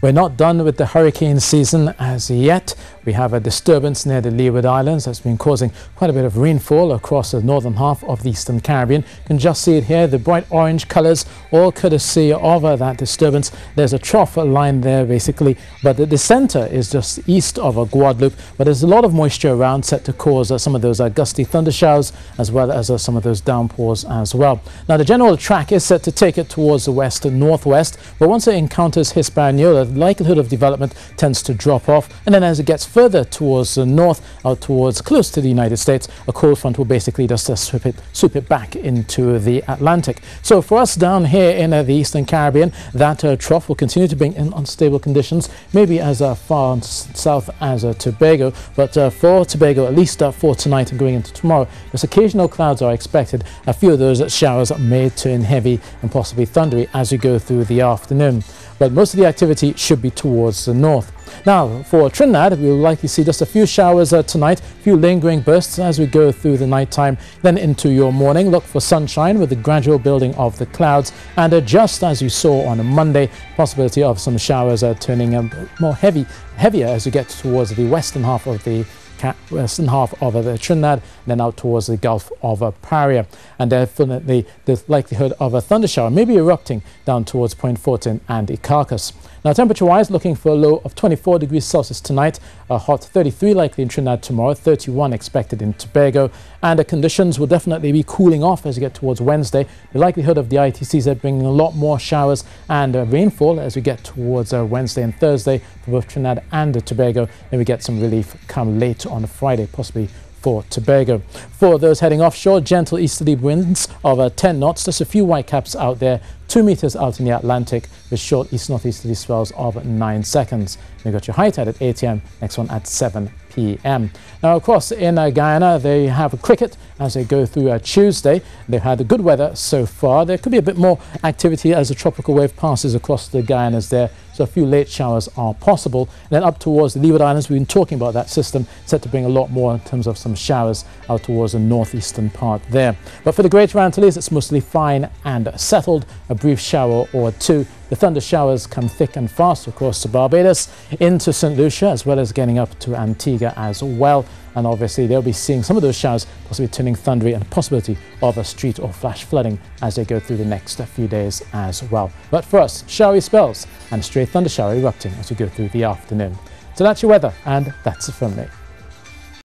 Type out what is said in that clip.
We're not done with the hurricane season as yet. We have a disturbance near the Leeward Islands that's been causing quite a bit of rainfall across the northern half of the Eastern Caribbean. You can just see it here, the bright orange colors, all courtesy of that disturbance. There's a trough line there basically, but the center is just east of Guadeloupe. But there's a lot of moisture around set to cause some of those gusty thunder showers as well as some of those downpours as well. Now the general track is set to take it towards the west and northwest, but once it encounters Hispaniola, the likelihood of development tends to drop off, and then as it gets further towards the north, out towards close to the United States, a cold front will basically just swoop it back into the Atlantic. So for us down here in the Eastern Caribbean, that trough will continue to bring in unstable conditions, maybe as far south as Tobago, but for Tobago, at least for tonight and going into tomorrow, just occasional clouds are expected. A few of those showers may turn heavy and possibly thundery as we go through the afternoon. But most of the activity should be towards the north. Now, for Trinidad, we will likely see just a few showers tonight, a few lingering bursts as we go through the night time. Then into your morning, look for sunshine with the gradual building of the clouds. And just as you saw on a Monday, possibility of some showers turning more heavier as you get towards the western half of the Trinidad, and then out towards the Gulf of Paria. And definitely the likelihood of a thunder shower may be erupting down towards Point Fortin and Icarcus. Now temperature-wise, looking for a low of 24 degrees Celsius tonight, a hot 33 likely in Trinidad tomorrow, 31 expected in Tobago, and the conditions will definitely be cooling off as we get towards Wednesday. The likelihood of the ITCs are bringing a lot more showers and rainfall as we get towards Wednesday and Thursday for both Trinidad and Tobago. Then we get some relief come late on Friday, possibly for Tobago. For those heading offshore, gentle easterly winds of 10 knots, just a few whitecaps out there, 2 meters out in the Atlantic with short east-northeasterly swells of 9 seconds. You got your high tide at 8 a.m., next one at 7 p.m. Now, of course, in Guyana, they have cricket as they go through Tuesday. They've had good weather so far. There could be a bit more activity as a tropical wave passes across the Guyanas there, so a few late showers are possible. And then up towards the Leeward Islands, we've been talking about that system, set to bring a lot more in terms of some showers out towards the northeastern part there. But for the Greater Antilles, it's mostly fine and settled, a brief shower or two. The thunder showers come thick and fast across to Barbados, into St. Lucia, as well as getting up to Antigua as well. And obviously they'll be seeing some of those showers possibly turning thundery and possibility of a street or flash flooding as they go through the next few days as well. But for us, showery spells and a stray thunder shower erupting as we go through the afternoon. So that's your weather, and that's it from me.